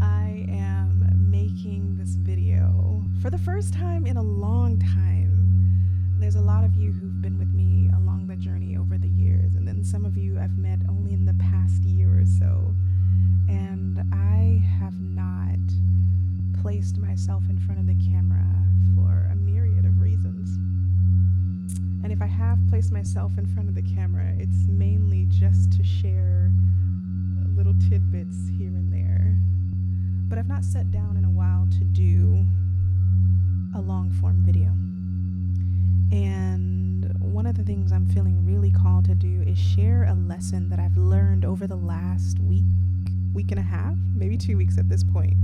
I am making this video for the first time in a long time. There's a lot of you who've been with me along the journey over the years, and then some of you I've met only in the past year or so. And I have not placed myself in front of the camera for a myriad of reasons. And if I have placed myself in front of the camera, it's mainly just to share little tidbits here and there. But I've not sat down in a while to do a long form video. And one of the things I'm feeling really called to do is share a lesson that I've learned over the last week and a half, maybe 2 weeks at this point.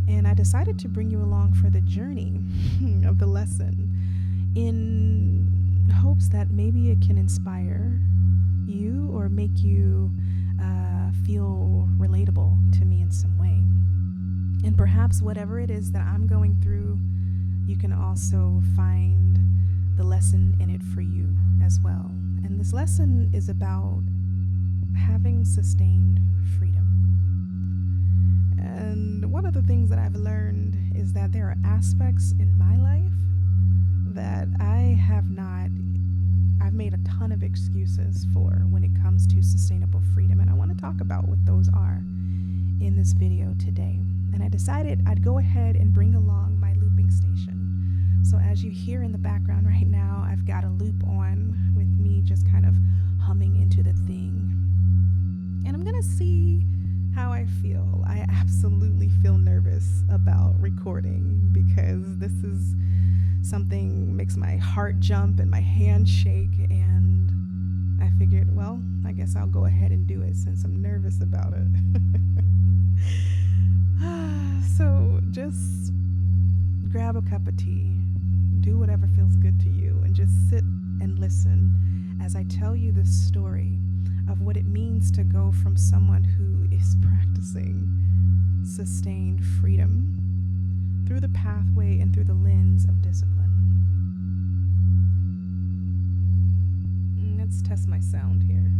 And I decided to bring you along for the journey of the lesson in hopes that maybe it can inspire you or make you feel relatable to me in some way. And perhaps whatever it is that I'm going through, you can also find the lesson in it for you as well. And this lesson is about having sustained freedom. And one of the things that I've learned is that there are aspects in my life that I've made a ton of excuses for when it comes to sustainable freedom. And I want to talk about what those are in this video today. And I decided I'd go ahead and bring along my looping station. So as you hear in the background right now, I've got a loop on with me just kind of humming into the thing. And I'm going to see how I feel. I absolutely feel nervous about recording because this is something makes my heart jump and my hand shake, and I figured, well, I guess I'll go ahead and do it since I'm nervous about it. So just grab a cup of tea, do whatever feels good to you, and just sit and listen as I tell you the story of what it means to go from someone who is practicing sustained freedom through the pathway and through the lens of discipline. Let's test my sound here.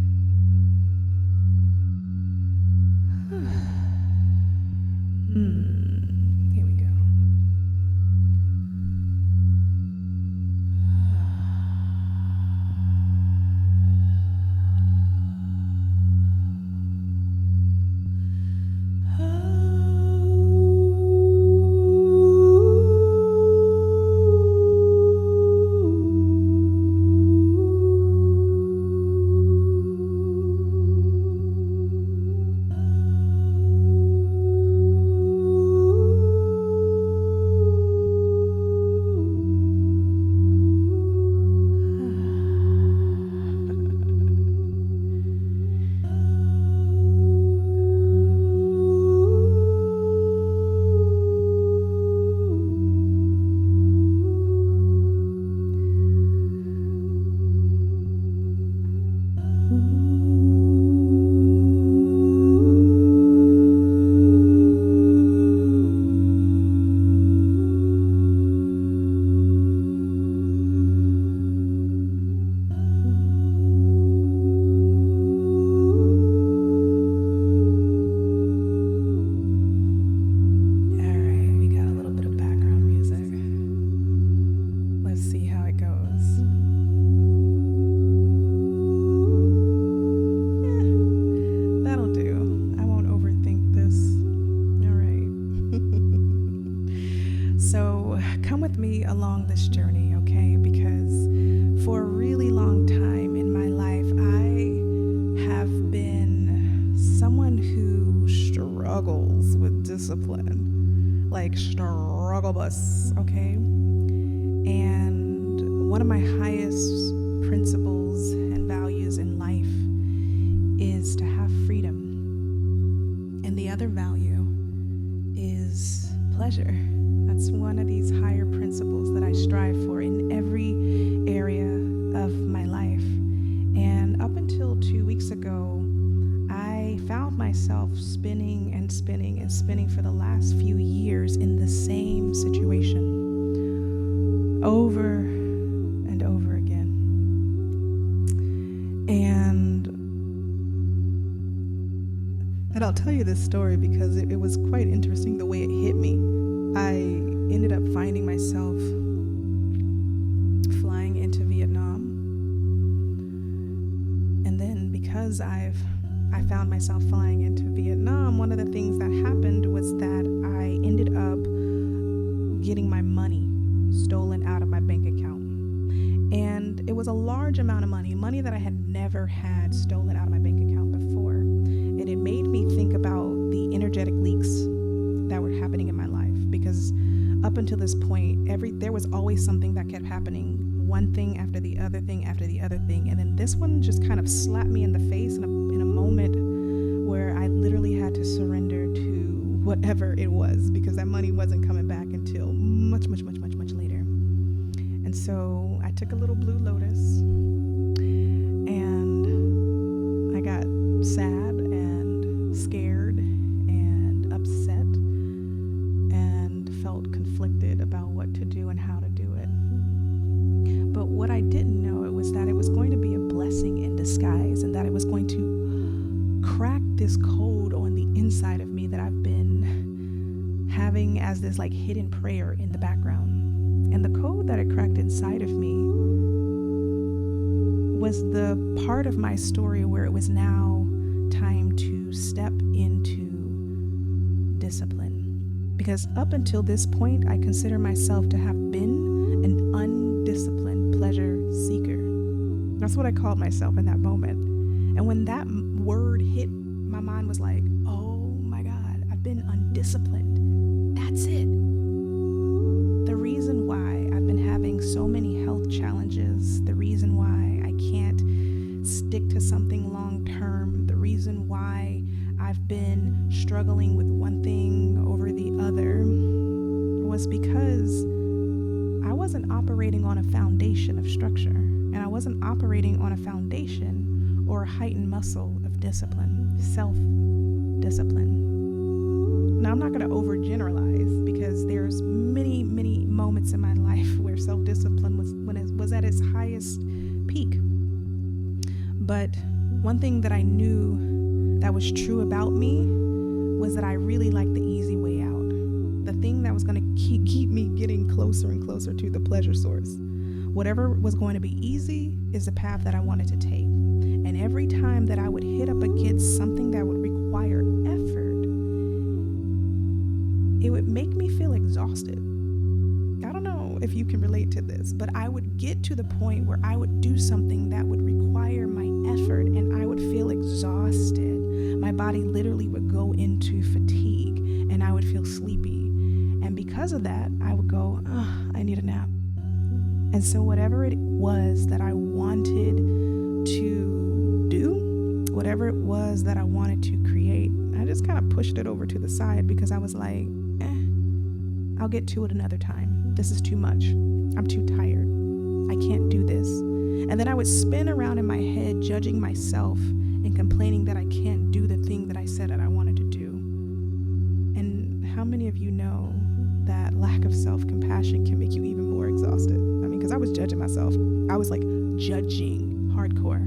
Here we go. So come with me along this journey, okay? Because for a really long time in my life, I have been someone who struggles with discipline, like struggle bus, okay? And one of my highest principles and values in life is to have freedom. And the other value is pleasure. That's one of these higher principles that I strive for in every area of my life. And up until 2 weeks ago, I found myself spinning and spinning and spinning for the last few years in the same situation, over and over again. And And I'll tell you this story because it was quite interesting the way it hit me. I ended up finding myself flying into Vietnam. And then because I found myself flying into Vietnam, one of the things that happened was that I ended up getting my money stolen out of my bank account. And it was a large amount of money that I had never had stolen out of my bank account before. And it made me think about the energetic leaks that were happening in my life, because up until this point, there was always something that kept happening, one thing after the other thing after the other thing. And then this one just kind of slapped me in the face in a moment where I literally had to surrender to whatever it was, because that money wasn't coming back until much later. And so I took a little Blue Lotus and I got sad and scared and upset and felt conflicted about what to do and how to do it. But what I didn't know it was that it was going to be a blessing in disguise, and that it was going to crack this code on the inside of me that I've been having as this like hidden prayer in the background. And the code that it cracked inside of me was the part of my story where it was now time to step into discipline. Because up until this point, I consider myself to have been an undisciplined pleasure seeker. That's what I called myself in that moment. And when that word hit, my mind was like, oh my God, I've been undisciplined. That's it. The reason why I've been having so many health challenges, the reason why I can't stick to something long term, the reason why I've been struggling with one thing over the other was because I wasn't operating on a foundation of structure, and I wasn't operating on a foundation or a heightened muscle of discipline, self-discipline. Now, I'm not going to overgeneralize, because there's many moments in my life where self-discipline was at its highest peak. But one thing that I knew that was true about me was that I really liked the easy way out. The thing that was going to keep me getting closer and closer to the pleasure source. Whatever was going to be easy is the path that I wanted to take. And every time that I would hit up against something that would require effort, it would make me feel exhausted. I don't know if you can relate to this, but I would get to the point where I would do something that would require my effort and I would feel exhausted. My body literally would go into fatigue and I would feel sleepy. And because of that, I would go, I need a nap. And so whatever it was that I wanted to do, whatever it was that I wanted to create, I just kind of pushed it over to the side, because I was like, I'll get to it another time. This is too much. I'm too tired. I can't do this. And then I would spin around in my head, judging myself and complaining that I can't do the thing that I said that I wanted to do. And how many of you know that lack of self-compassion can make you even more exhausted? I mean, because I was judging myself. I was like judging hardcore.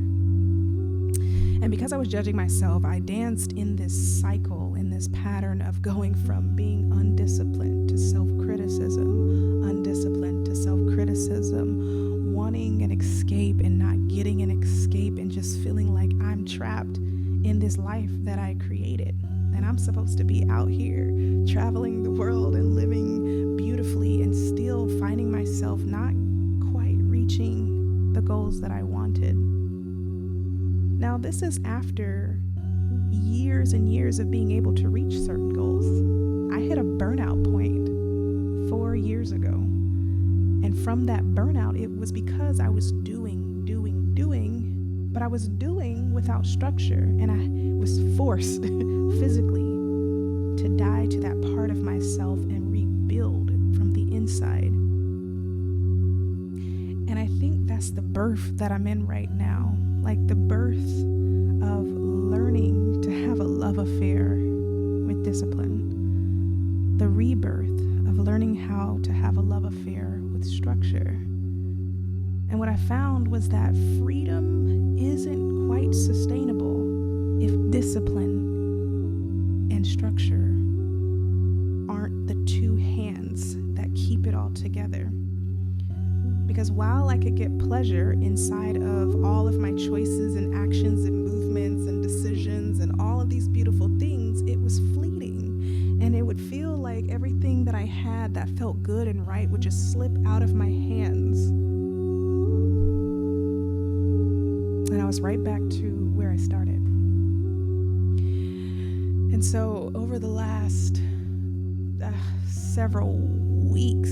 And because I was judging myself, I danced in this cycle, in this pattern of going from being undisciplined to self-criticism, undisciplined to self-criticism, wanting an escape and not getting an escape, and just feeling like I'm trapped in this life that I created. And I'm supposed to be out here traveling the world and living beautifully, and still finding myself not quite reaching the goals that I wanted. Now, this is after years and years of being able to reach certain goals. I hit a burnout point 4 years ago. And from that burnout, it was because I was doing, but I was doing without structure. And I was forced physically to die to that part of myself and rebuild from the inside. And I think that's the birth that I'm in right now. Like the birth of learning to have a love affair with discipline. The rebirth of learning how to have a love affair with structure. And what I found was that freedom isn't quite sustainable if discipline and structure aren't the two hands that keep it all together. Because while I could get pleasure inside of all of my choices and actions and movements and decisions and all of these beautiful things, it was fleeting. And it would feel like everything that I had that felt good and right would just slip out of my hands. And I was right back to where I started. And so over the last several weeks,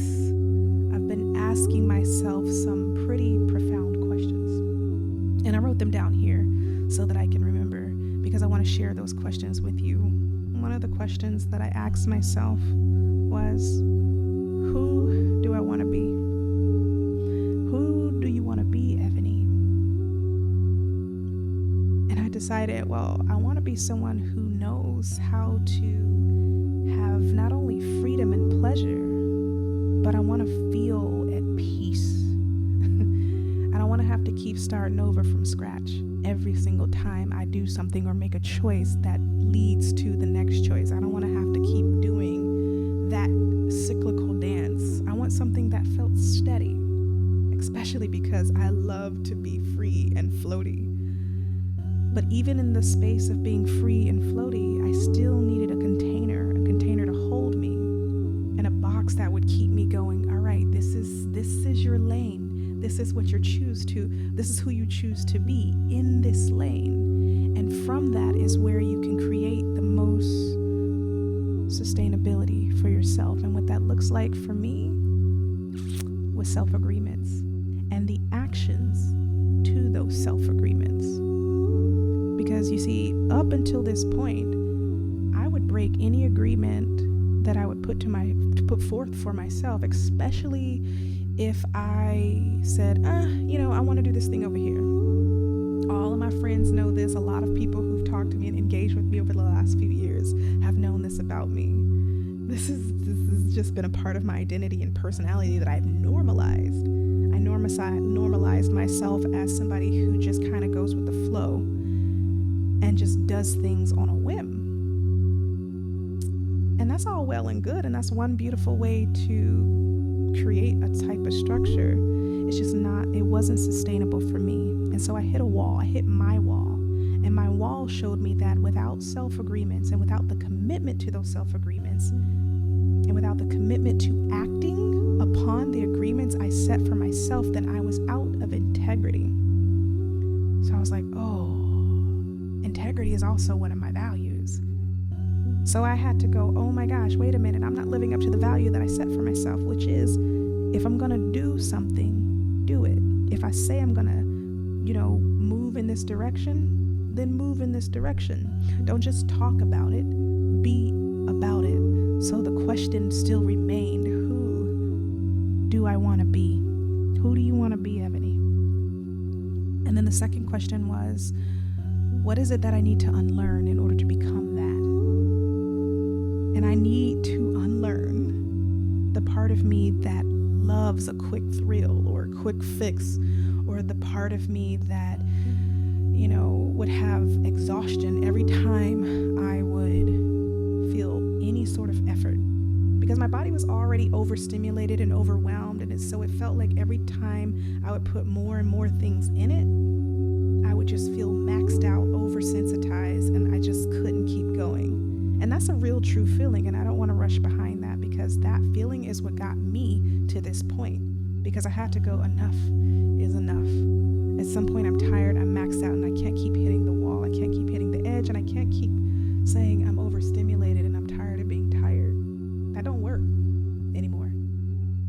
I've been asking myself some pretty profound questions. And I wrote them down here so that I can remember, because I want to share those questions with you. One of the questions that I asked myself was, who do I want to be? Who do you want to be, Ebony? And I decided, well, I want to be someone who knows how to have not only freedom and pleasure, but I want to feel at peace. I don't want to have to keep starting over from scratch every single time I do something or make a choice that leads to the next choice. I don't want to have to keep doing that cyclical dance. I want something that felt steady, especially because I love to be free and floaty. But even in the space of being free and floaty, I still needed a container to hold me, and a box that would keep me going. All right, this is your lane. This is what you choose to. This is who you choose to be in this lane. And from that is where you can create the most sustainability for yourself. And what that looks like for me was self-agreements and the actions to those self-agreements. Because you see, up until this point, I would break any agreement that I would put forth for myself, especially if I said, I want to do this thing over here. All of my friends know this. A lot of people who've talked to me and engaged with me over the last few years have known this about me. This has just been a part of my identity and personality that I've normalized. I normalized myself as somebody who just kind of goes with the flow and just does things on a whim. And that's all well and good, and that's one beautiful way to create a type of structure. It wasn't sustainable for me. And so I hit a wall. I hit my wall. And my wall showed me that without self-agreements and without the commitment to those self-agreements and without the commitment to acting upon the agreements I set for myself, then I was out of integrity. So I was like, integrity is also one of my values. So I had to go, oh my gosh, wait a minute. I'm not living up to the value that I set for myself, which is, if I'm going to do something, do it. If I say I'm going to, move in this direction, then move in this direction. Don't just talk about it, be about it. So the question still remained, who do I want to be? Who do you want to be, Ebony? And then the second question was, what is it that I need to unlearn in order to become that? And I need to unlearn the part of me that loves a quick thrill or a quick fix, or the part of me that, would have exhaustion every time I would feel any sort of effort. Because my body was already overstimulated and overwhelmed, and so it felt like every time I would put more and more things in it, I would just feel maxed out, oversensitized, and I just couldn't keep going. And that's a real true feeling, and I don't want to rush behind that, because that feeling is what got me to this point. Because I had to go, enough is enough. At some point I'm tired, I'm maxed out, and I can't keep hitting the wall. I can't keep hitting the edge, and I can't keep saying I'm overstimulated and I'm tired of being tired. That don't work anymore.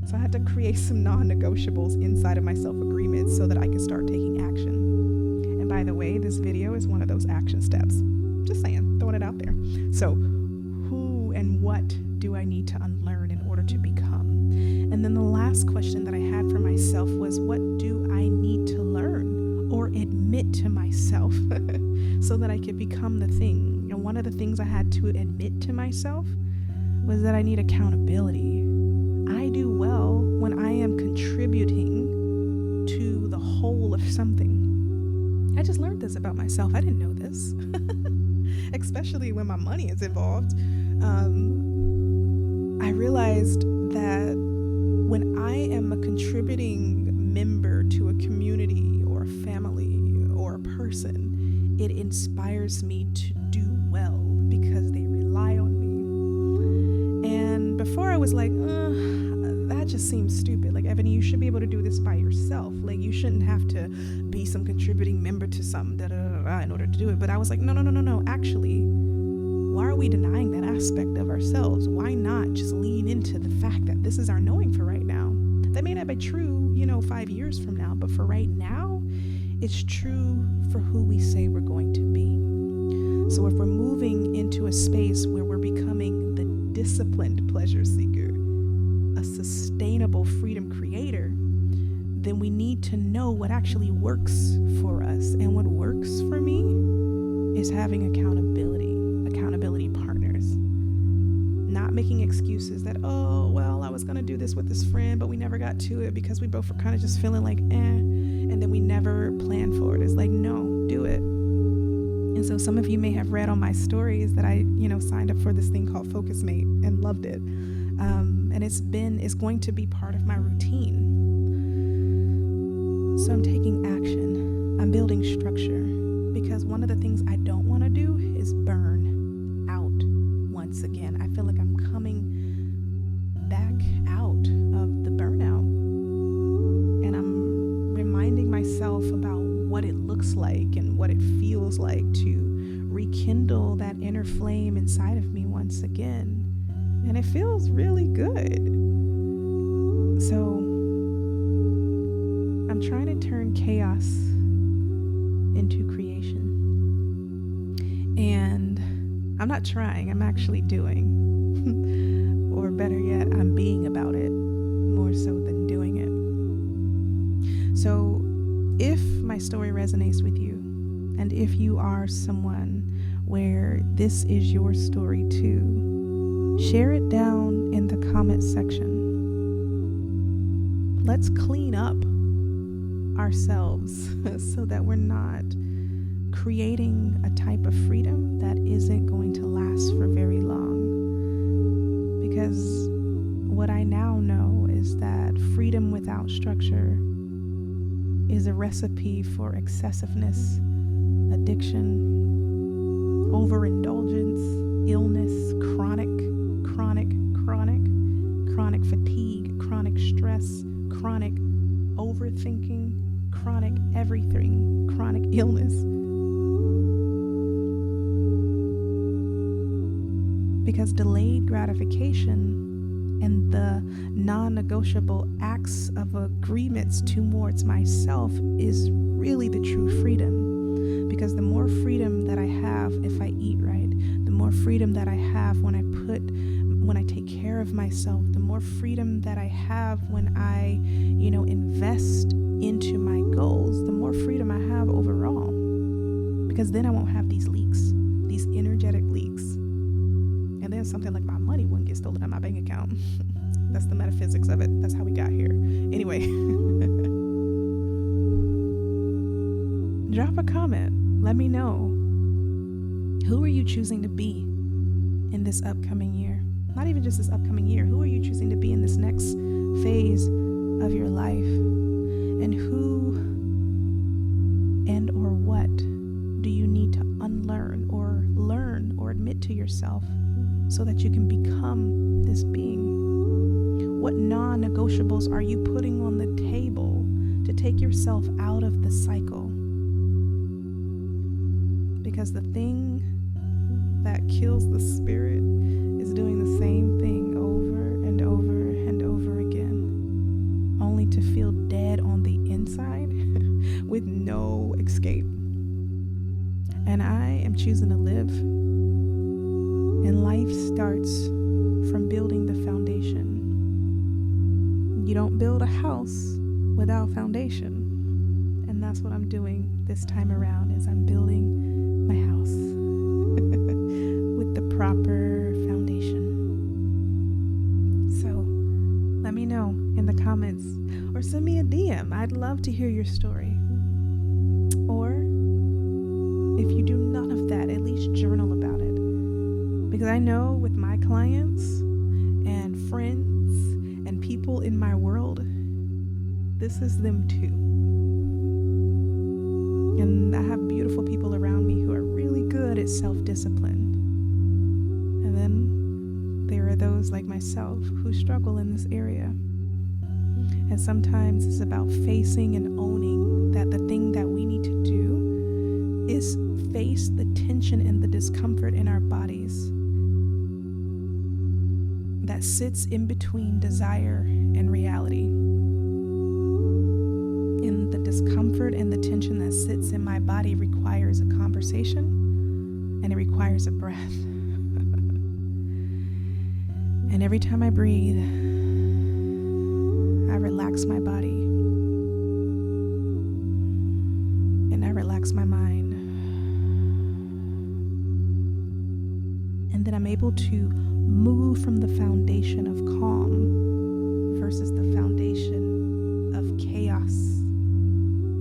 So I had to create some non-negotiables inside of my self-agreements so that I could start taking action. And by the way, this video is one of those action steps. Just saying, throwing it out there. So who and what do I need to unlearn in order to become? And then the last question that I had for myself was, what do I need to learn or admit to myself so that I could become the thing? And one of the things I had to admit to myself was that I need accountability. I do well when I am contributing to the whole of something. I just learned this about myself. I didn't know this. especially when my money is involved. I realized that when I am a contributing member to a community or a family or a person, it inspires me to do well because they rely on me. And before I was like, that just seems stupid. Like, Ebony, you should be able to do this by yourself. Like, you shouldn't have to be some contributing member to something in order to do it. But I was like, no. Actually, why are we denying that aspect of ourselves? Why not just lean into the fact that this is our knowing for right now? That may not be true, 5 years from now, but for right now, it's true for who we say we're going to be. So if we're moving into a space where we're becoming the disciplined pleasure seeker, a sustainable freedom creator, then we need to know what actually works for us. And what works for me is having accountability partners. Not making excuses that, I was going to do this with this friend, but we never got to it because we both were kind of just feeling like, and then we never planned for it. It's like, no, do it. And so some of you may have read on my stories that I, signed up for this thing called Focus Mate and loved it. And it's going to be part of my routine. So I'm taking action. I'm building structure, because one of the things I don't want to do is burn out once again. I feel like I'm coming back out of the burnout, and I'm reminding myself about what it looks like and what it feels like to rekindle that inner flame inside of me once again. And it feels really good. So I'm trying to turn chaos into creation. And I'm not trying, I'm actually doing. Or better yet, I'm being about it more so than doing it. So if my story resonates with you, and if you are someone where this is your story too, share it down in the comment section. Let's clean up ourselves so that we're not creating a type of freedom that isn't going to last for very long. Because what I now know is that freedom without structure is a recipe for excessiveness, addiction, overindulgence, illness, chronic fatigue, chronic stress, chronic overthinking, chronic everything, chronic illness. Because delayed gratification and the non-negotiable acts of agreements towards myself is really the true freedom. Because the more freedom that I have if I eat right, the more freedom that I have when I take care of myself, the more freedom that I have when I, invest into my goals, the more freedom I have overall. Because then I won't have these leaks, these energetic leaks. And then something like my money wouldn't get stolen out of my bank account. That's the metaphysics of it. That's how we got here. Anyway. Drop a comment. Let me know. Who are you choosing to be in this upcoming year? Not even just this upcoming year. Who are you choosing to be in this next phase of your life? And who and or what do you need to unlearn or learn or admit to yourself so that you can become this being? What non-negotiables are you putting on the table to take yourself out of the cycle? Because the thing that kills the spirit is doing the same thing over and over and over again, only to feel dead on the inside with no escape. And I am choosing to live. And life starts from building the foundation. You don't build a house without foundation. And that's what I'm doing this time around, is I'm building my house with the proper foundation. So let me know in the comments or send me a DM. I'd love to hear your story. Or if you do none of of that, at least journal about it. Because I know with my clients and friends and people in my world, this is them too. And I have beautiful people around me who are really good at self-discipline. And then there are those like myself who struggle in this area. And sometimes it's about facing and owning that the thing that we need to do is face the tension and the discomfort in our bodies that sits in between desire and reality. And the discomfort and the tension that sits in my body requires a conversation, and it requires a breath. And every time I breathe, I relax my body and I relax my mind. And then I'm able to move from the foundation of calm versus the foundation of chaos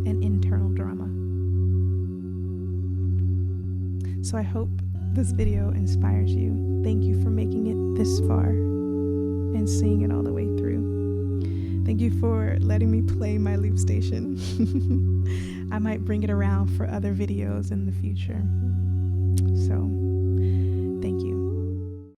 and internal drama. So I hope this video inspires you. Thank you for making it this far and seeing it all the way through. Thank you for letting me play my loop station. I might bring it around for other videos in the future. So, thank you.